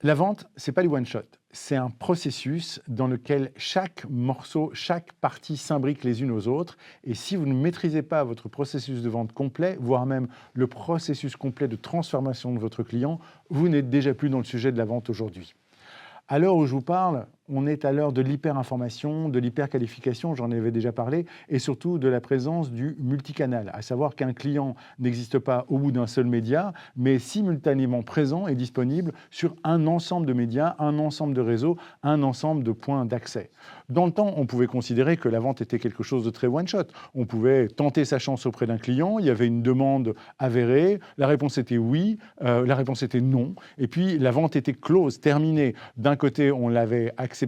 La vente, c'est pas du one shot. C'est un processus dans lequel chaque morceau, chaque partie s'imbrique les unes aux autres. Et si vous ne maîtrisez pas votre processus de vente complet, voire même le processus complet de transformation de votre client, vous n'êtes déjà plus dans le sujet de la vente aujourd'hui. À l'heure où je vous parle, on est à l'heure de l'hyper-information, de l'hyper-qualification, j'en avais déjà parlé, et surtout de la présence du multicanal, à savoir qu'un client n'existe pas au bout d'un seul média, mais simultanément présent et disponible sur un ensemble de médias, un ensemble de réseaux, un ensemble de points d'accès. Dans le temps, on pouvait considérer que la vente était quelque chose de très one-shot. On pouvait tenter sa chance auprès d'un client, il y avait une demande avérée, la réponse était oui, la réponse était non, et puis la vente était close, terminée. D'un côté, on l'avait accepté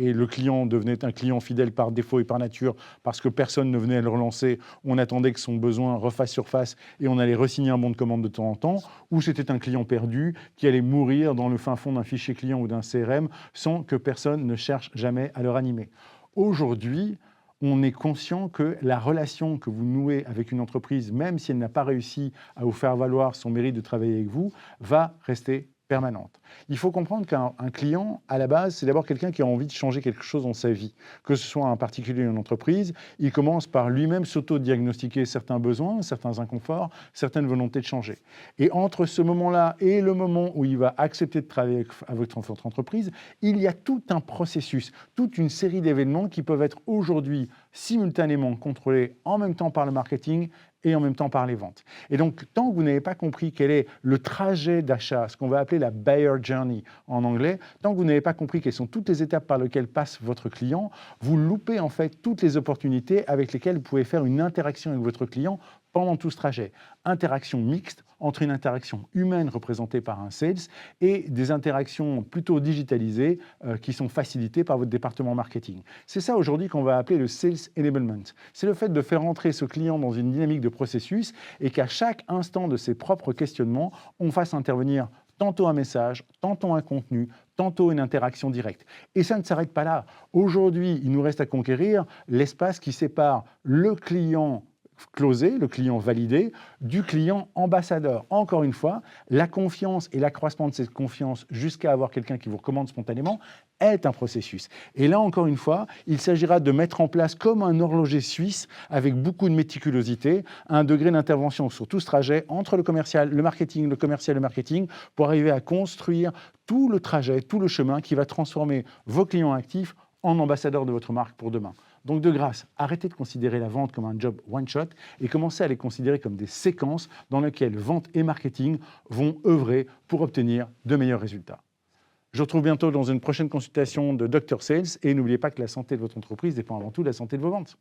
et le client devenait un client fidèle par défaut et par nature parce que personne ne venait à le relancer. On attendait que son besoin refasse surface et on allait re-signer un bon de commande de temps en temps. Ou c'était un client perdu qui allait mourir dans le fin fond d'un fichier client ou d'un CRM sans que personne ne cherche jamais à le ranimer. Aujourd'hui, on est conscient que la relation que vous nouez avec une entreprise, même si elle n'a pas réussi à vous faire valoir son mérite de travailler avec vous, va rester permanente. Il faut comprendre qu'un client, à la base, c'est d'abord quelqu'un qui a envie de changer quelque chose dans sa vie. Que ce soit un particulier ou une entreprise, il commence par lui-même s'auto-diagnostiquer certains besoins, certains inconforts, certaines volontés de changer. Et entre ce moment-là et le moment où il va accepter de travailler avec votre entreprise, il y a tout un processus, toute une série d'événements qui peuvent être aujourd'hui simultanément contrôlés en même temps par le marketing et en même temps par les ventes. Et donc, tant que vous n'avez pas compris quel est le trajet d'achat, ce qu'on va appeler la buyer journey en anglais, tant que vous n'avez pas compris quelles sont toutes les étapes par lesquelles passe votre client, vous loupez en fait toutes les opportunités avec lesquelles vous pouvez faire une interaction avec votre client pendant tout ce trajet. Interaction mixte entre une interaction humaine représentée par un sales et des interactions plutôt digitalisées qui sont facilitées par votre département marketing. C'est ça aujourd'hui qu'on va appeler le sales enablement. C'est le fait de faire entrer ce client dans une dynamique de processus et qu'à chaque instant de ses propres questionnements, on fasse intervenir tantôt un message, tantôt un contenu, tantôt une interaction directe. Et ça ne s'arrête pas là. Aujourd'hui, il nous reste à conquérir l'espace qui sépare le client closé, le client validé, du client ambassadeur. Encore une fois, la confiance et l'accroissement de cette confiance jusqu'à avoir quelqu'un qui vous recommande spontanément est un processus. Et là, encore une fois, il s'agira de mettre en place, comme un horloger suisse, avec beaucoup de méticulosité, un degré d'intervention sur tout ce trajet entre le commercial, le marketing, le commercial, le marketing, pour arriver à construire tout le trajet, tout le chemin qui va transformer vos clients actifs en ambassadeurs de votre marque pour demain. Donc de grâce, arrêtez de considérer la vente comme un job one-shot et commencez à les considérer comme des séquences dans lesquelles vente et marketing vont œuvrer pour obtenir de meilleurs résultats. Je vous retrouve bientôt dans une prochaine consultation de Dr Sales et n'oubliez pas que la santé de votre entreprise dépend avant tout de la santé de vos ventes.